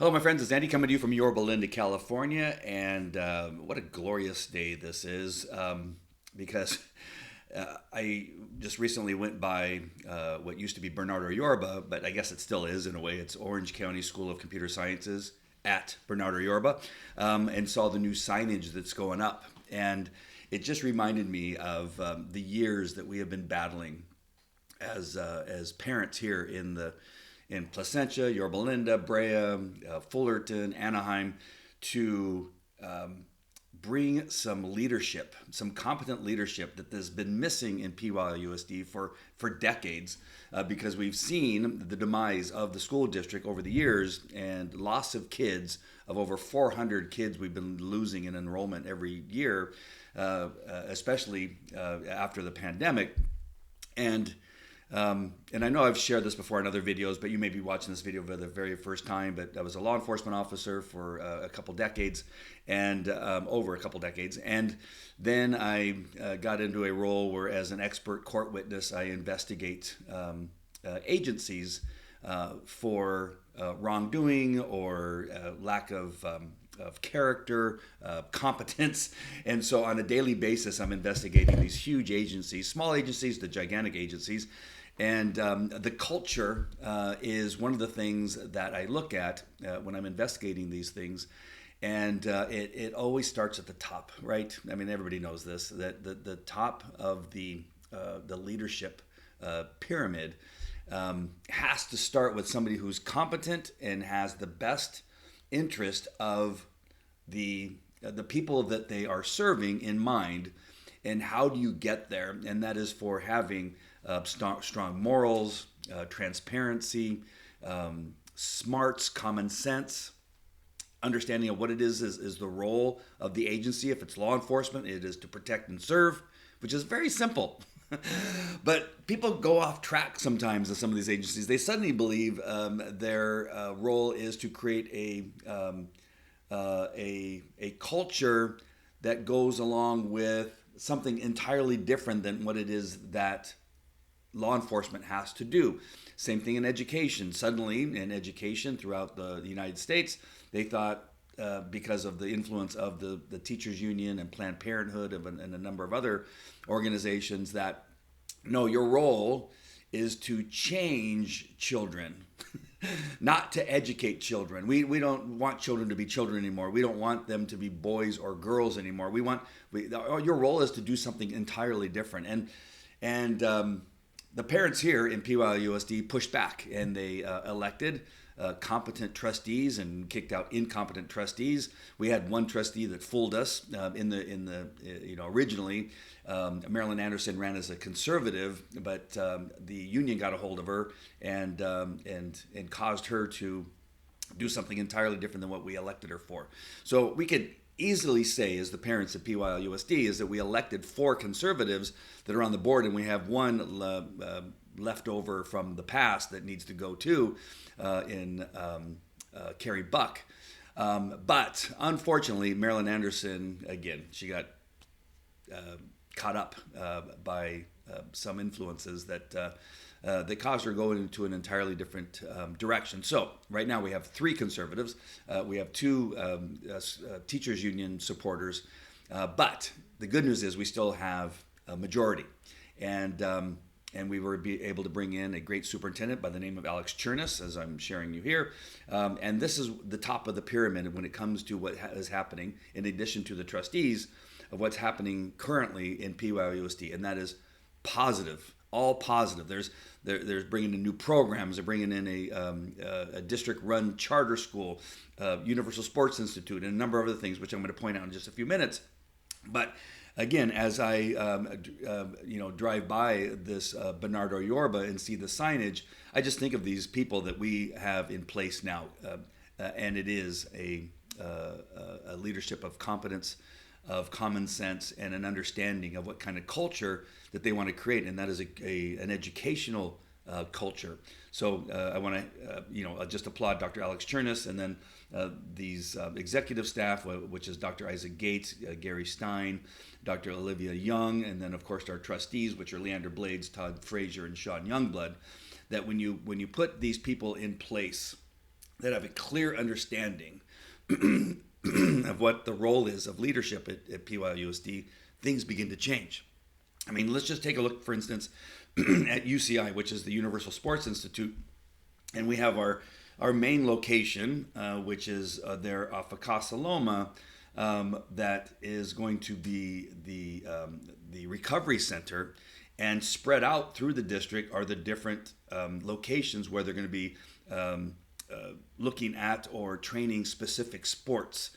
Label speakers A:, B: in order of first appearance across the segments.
A: Hello, my friends. It's Andy coming to you from Yorba Linda, California. And what a glorious day this is because I just recently went by what used to be Bernardo Yorba, but I guess it still is in a way. It's Orange County School of Computer Sciences at Bernardo Yorba, and saw the new signage that's going up. And it just reminded me of the years that we have been battling as parents here in Placentia, Yorba Linda, Brea, Fullerton, Anaheim, to bring some leadership, some competent leadership that has been missing in PYLUSD for decades, because we've seen the demise of the school district over the years and loss of kids, of over 400 kids we've been losing in enrollment every year, especially after the pandemic. And I know I've shared this before in other videos, but you may be watching this video for the very first time. But I was a law enforcement officer for a couple decades, and over a couple decades. And then I got into a role where, as an expert court witness, I investigate agencies for wrongdoing or lack of character, competence. And so on a daily basis, I'm investigating these huge agencies, small agencies to gigantic agencies. And the culture is one of the things that I look at when I'm investigating these things. And it always starts at the top, right? I mean, everybody knows this, that the top of the leadership pyramid has to start with somebody who's competent and has the best interest of the people that they are serving in mind. And how do you get there? And that is for having strong morals, transparency, smarts, common sense, understanding of what it is the role of the agency. If it's law enforcement, it is to protect and serve, which is very simple. But people go off track sometimes in some of these agencies. They suddenly believe their role is to create a culture that goes along with something entirely different than what it is that law enforcement has to do. Same thing in education. Suddenly, in education throughout the United States, they thought, because of the influence of the teachers union and Planned Parenthood and a number of other organizations, that no, your role is to change children, not to educate children. We don't want children to be children anymore. We don't want them to be boys or girls anymore. Your role is to do something entirely different. And the parents here in PYLUSD pushed back, and they elected competent trustees and kicked out incompetent trustees. We had one trustee that fooled us originally. Marilyn Anderson ran as a conservative, but the union got a hold of her and caused her to do something entirely different than what we elected her for. So we could easily say, as the parents of PYLUSD, is that we elected 4 conservatives that are on the board, and we have one left over from the past that needs to go too, in Carrie Buck. But unfortunately, Marilyn Anderson, again, she got caught up by some influences that caused her to go into an entirely different direction. So right now we have 3 conservatives. We have 2 teachers union supporters. But the good news is we still have a majority. And we were able to bring in a great superintendent by the name of Alex Chernus, as I'm sharing you here. And this is the top of the pyramid when it comes to what is happening, in addition to the trustees, of what's happening currently in PYLUSD. And that is positive, all positive. There's bringing in new programs. They're bringing in a district-run charter school, Universal Sports Institute, and a number of other things, which I'm going to point out in just a few minutes. But again, as I drive by this Bernardo Yorba and see the signage, I just think of these people that we have in place now, and it is a leadership of competence, of common sense, and an understanding of what kind of culture that they want to create, and that is an educational culture. So I want to, just applaud Dr. Alex Chernus, and then these executive staff, which is Dr. Isaac Gates, Gary Stein, Dr. Olivia Young, and then of course our trustees, which are Leander Blades, Todd Frazier, and Sean Youngblood. That when you put these people in place, that have a clear understanding of what the role is of leadership at PYLUSD, things begin to change. I mean, let's just take a look, for instance, at UCI, which is the Universal Sports Institute, and we have our main location, which is there off of Casa Loma, that is going to be the recovery center, and spread out through the district are the different locations where they're going to be looking at or training specific sports.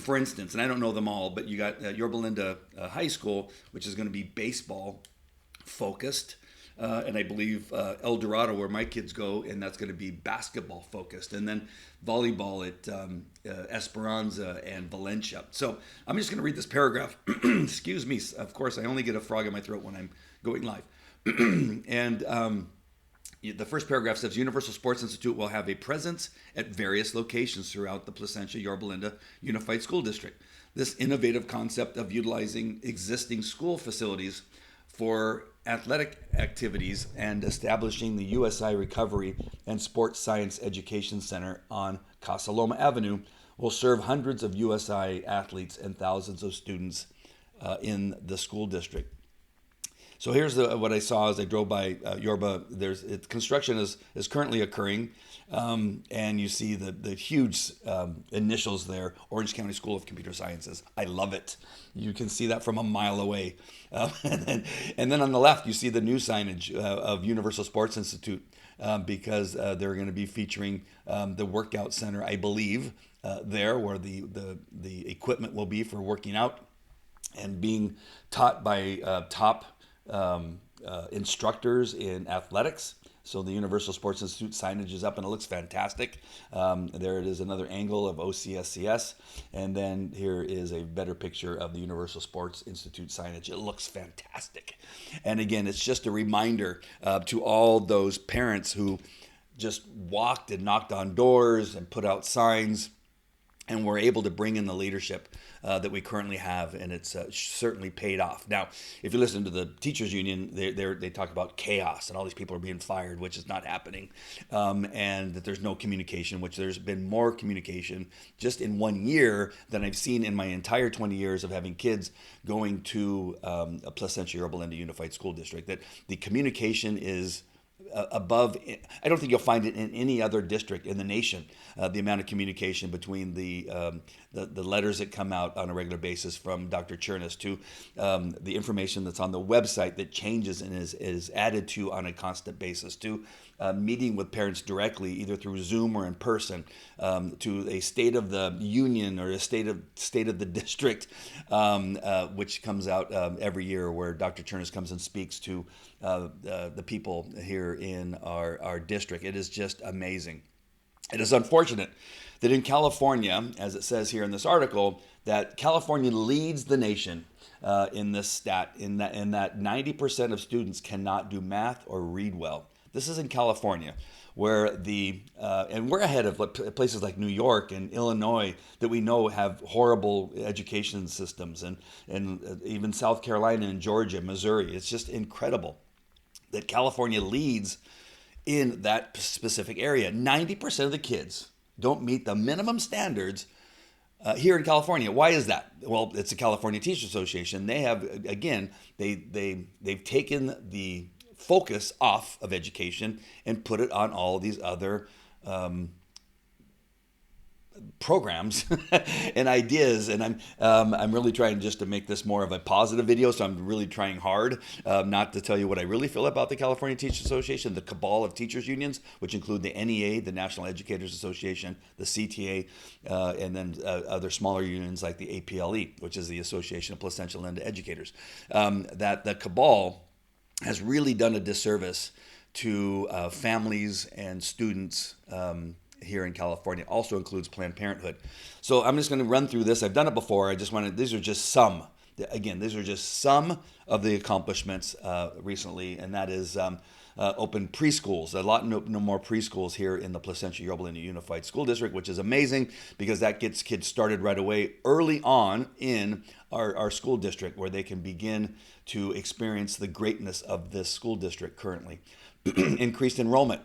A: For instance, and I don't know them all, but you got Yorba Linda High School, which is going to be baseball focused. And I believe El Dorado, where my kids go, and that's going to be basketball focused. And then volleyball at Esperanza and Valencia. So I'm just going to read this paragraph. Excuse me. Of course, I only get a frog in my throat when I'm going live. And the first paragraph says Universal Sports Institute will have a presence at various locations throughout the Placentia Yorba Linda Unified School District. This innovative concept of utilizing existing school facilities for athletic activities and establishing the USI Recovery and Sports Science Education Center on Casa Loma Avenue will serve hundreds of USI athletes and thousands of students in the school district. So here's what I saw as I drove by Yorba. Construction is currently occurring, and you see the huge initials there, Orange County School of Computer Sciences. I love it. You can see that from a mile away. And then on the left, you see the new signage of Universal Sports Institute, because they're going to be featuring the workout center, I believe, there where the equipment will be for working out and being taught by top instructors in athletics. So the Universal Sports Institute signage is up and it looks fantastic. There it is, another angle of OCSCS. And then here is a better picture of the Universal Sports Institute signage. It looks fantastic. And again, it's just a reminder to all those parents who just walked and knocked on doors and put out signs, and we're able to bring in the leadership that we currently have, and it's certainly paid off. Now, if you listen to the teachers union, they talk about chaos and all these people are being fired, which is not happening, and that there's no communication, which there's been more communication just in 1 year than I've seen in my entire 20 years of having kids going to a Placentia Yorba Linda Unified School District. That the communication is above. I don't think you'll find it in any other district in the nation. The amount of communication between the letters that come out on a regular basis from Dr. Chernus to the information that's on the website that changes and is added to on a constant basis, to meeting with parents directly, either through Zoom or in person, to a state of the union or a state of the district, which comes out every year, where Dr. Chernus comes and speaks to the people here in our district. It is just amazing. It is unfortunate that in California, as it says here in this article, that California leads the nation in this stat, in that 90% of students cannot do math or read well. This is in California, where and we're ahead of places like New York and Illinois that we know have horrible education systems, and even South Carolina and Georgia, Missouri. It's just incredible that California leads in that specific area. 90% of the kids don't meet the minimum standards here in California. Why is that? Well, it's the California Teachers Association. They have, again, they've taken the focus off of education and put it on all these other programs and ideas. And I'm really trying just to make this more of a positive video. So I'm really trying hard not to tell you what I really feel about the California Teachers Association, the cabal of teachers unions, which include the NEA, the National Educators Association, the CTA, and then other smaller unions like the APLE, which is the Association of Placentia Linda Educators. That the cabal has really done a disservice to families and students here in California. Also includes Planned Parenthood. So I'm just going to run through this. I've done it before. These are just some. Again, these are just some of the accomplishments recently, and that is open preschools. A lot no more preschools here in the Placentia Yorba Linda Unified School District, which is amazing because that gets kids started right away early on in our school district, where they can begin to experience the greatness of this school district currently. Increased enrollment.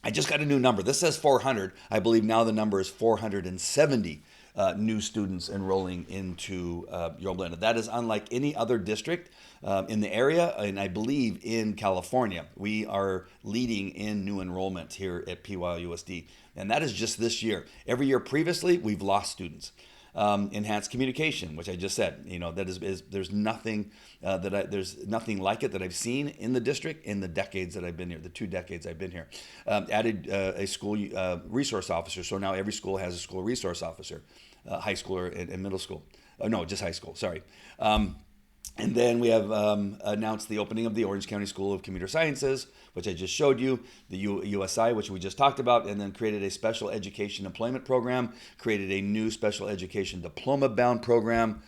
A: I just got a new number. This says 400. I believe now the number is 470 new students enrolling into Yorba Linda. That is unlike any other district in the area, and I believe in California. We are leading in new enrollment here at PYLUSD, and that is just this year. Every year previously, we've lost students. Enhanced communication, which I just said, that is there's nothing there's nothing like it that I've seen in the district in the decades that I've been here, the 2 decades I've been here. Added a school resource officer, so now every school has a school resource officer, high school and middle school. No, just high school. Sorry. And then we have announced the opening of the Orange County School of Computer Sciences, which I just showed you, the USI, which we just talked about, and then created a special education employment program, created a new special education diploma-bound program,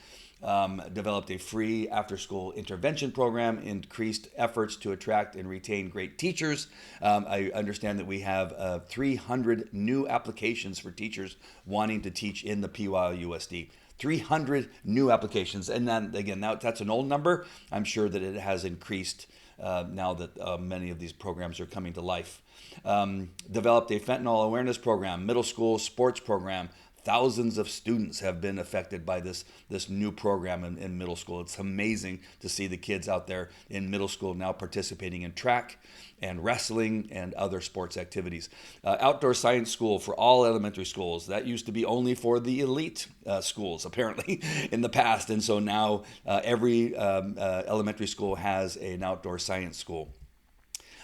A: developed a free after-school intervention program, increased efforts to attract and retain great teachers. I understand that we have 300 new applications for teachers wanting to teach in the PYLUSD. 300 new applications. And then again, now that's an old number. I'm sure that it has increased now that many of these programs are coming to life. Developed a fentanyl awareness program, middle school sports program. Thousands of students have been affected by this new program in middle school. It's amazing to see the kids out there in middle school now participating in track and wrestling and other sports activities. Outdoor science school for all elementary schools. That used to be only for the elite schools, apparently, in the past. And so now every elementary school has an outdoor science school.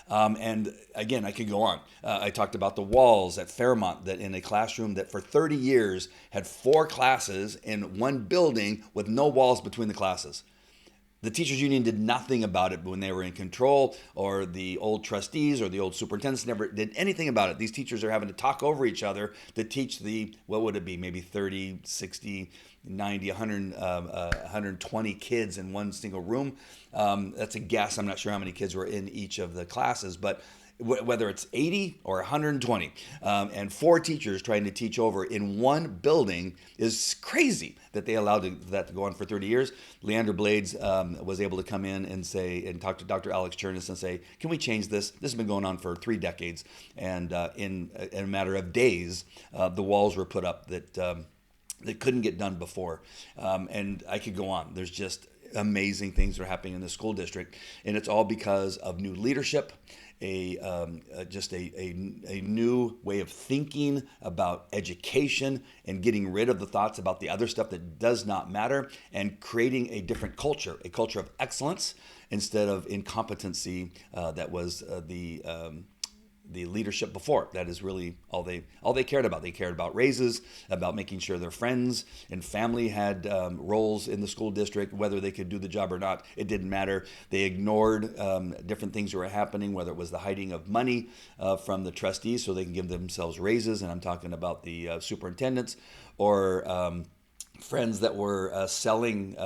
A: And again, I could go on. I talked about the walls at Fairmont, that in a classroom that for 30 years had 4 classes in one building with no walls between the classes. The teachers union did nothing about it when they were in control, or the old trustees or the old superintendents never did anything about it. These teachers are having to talk over each other to teach what would it be, maybe 30, 60, 90, 100, 120 kids in one single room. That's a guess. I'm not sure how many kids were in each of the classes, but whether it's 80 or 120, and 4 teachers trying to teach over in one building is crazy that they allowed that to go on for 30 years. Leander Blades was able to come in and talk to Dr. Alex Chernis and say, can we change this? This has been going on for 3 decades. And in a matter of days, the walls were put up that couldn't get done before. And I could go on. There's just amazing things that are happening in the school district. And it's all because of new leadership, just a new way of thinking about education and getting rid of the thoughts about the other stuff that does not matter, and creating a different culture, a culture of excellence instead of incompetency that was the leadership before. That is really all they cared about. They cared about raises, about making sure their friends and family had roles in the school district, whether they could do the job or not. It didn't matter. They ignored different things that were happening, whether it was the hiding of money from the trustees so they can give themselves raises, and I'm talking about the superintendents, or friends that were selling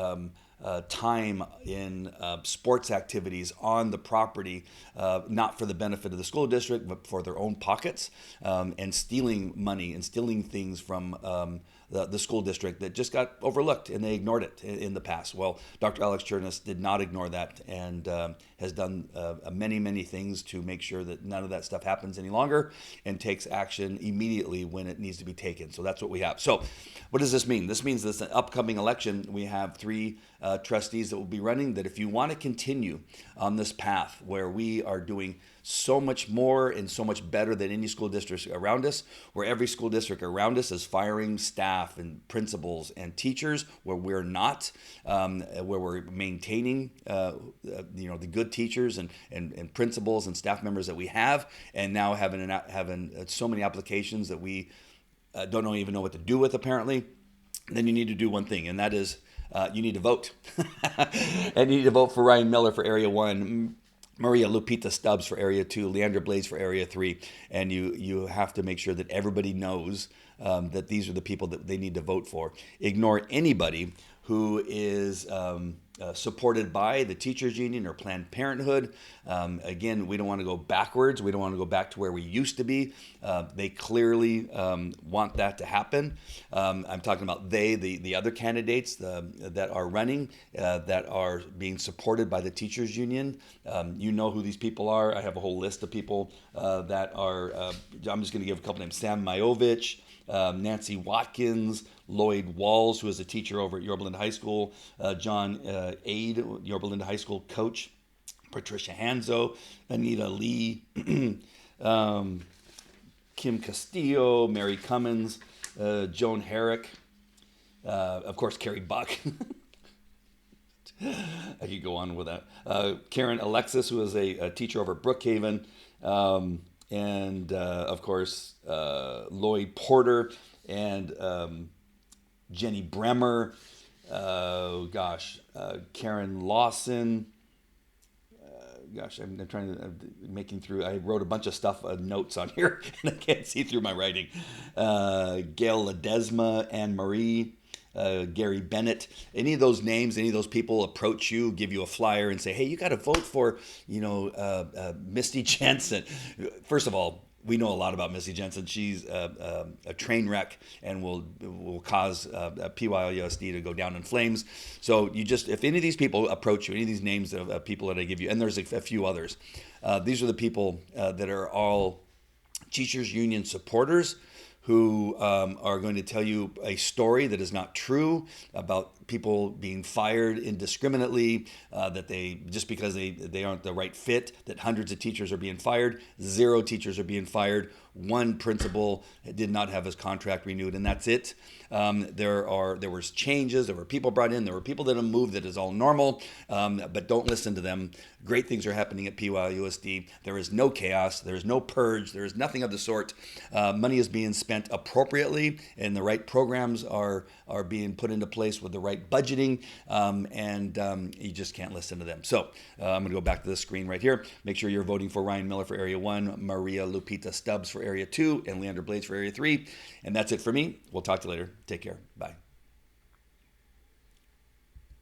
A: time in sports activities on the property, not for the benefit of the school district, but for their own pockets, and stealing money and stealing things from the school district that just got overlooked, and they ignored it in the past. Well, Dr. Alex Chernis did not ignore that, and has done many, many things to make sure that none of that stuff happens any longer, and takes action immediately when it needs to be taken. So that's what we have. So what does this mean? This means this upcoming election, we have 3 trustees that will be running, that if you want to continue on this path where we are doing so much more and so much better than any school district around us, where every school district around us is firing staff and principals and teachers, where we're not, where we're maintaining the good teachers and principals and staff members that we have, and now having so many applications that we don't even know what to do with, apparently, then you need to do one thing, and that is you need to vote. And you need to vote for Ryan Miller for Area 1, Maria Lupita Stubbs for Area 2, Leander Blades for Area 3, and you have to make sure that everybody knows that these are the people that they need to vote for. Ignore anybody who is supported by the teachers union or Planned Parenthood. Again, we don't want to go backwards. We don't want to go back to where we used to be. They clearly want that to happen. I'm talking about the other candidates that are running, that are being supported by the teachers union. You know who these people are. I have a whole list of people that are, I'm just going to give a couple names: Sam Majovich, Nancy Watkins, Lloyd Walls, who is a teacher over at Yorba Linda High School, John Aide, Yorba Linda High School coach, Patricia Hanzo, Anita Lee, Kim Castillo, Mary Cummins, Joan Herrick, of course, Carrie Buck. I could go on with that. Karen Alexis, who is a teacher over at Brookhaven, and of course, Lloyd Porter and Jenny Bremer, Karen Lawson. I'm trying to making through. I wrote a bunch of stuff, notes on here, and I can't see through my writing. Gail Ledesma, Anne Marie, Gary Bennett. Any of those names, any of those people approach you, give you a flyer, and say, "Hey, you got to vote for, Misty Jensen." First of all, we know a lot about Missy Jensen. She's a train wreck and will cause PYLUSD to go down in flames. So if any of these people approach you, any of these names of people that I give you, and there's a few others, these are the people that are all teachers union supporters who are going to tell you a story that is not true about people being fired indiscriminately, that they, just because they aren't the right fit, that hundreds of teachers are being fired, 0 teachers are being fired, 1 principal did not have his contract renewed, and that's it. There was changes, there were people brought in, there were people that have moved, that is all normal, but don't listen to them. Great things are happening at PYLUSD. There is no chaos, there is no purge, there is nothing of the sort. Money is being spent appropriately, and the right programs are being put into place with the right budgeting, and you just can't listen to them. So I'm going to go back to the screen right here. Make sure you're voting for Ryan Miller for Area 1, Maria Lupita Stubbs for Area 2, and Leander Blades for Area 3. And that's it for me. We'll talk to you later. Take care. Bye.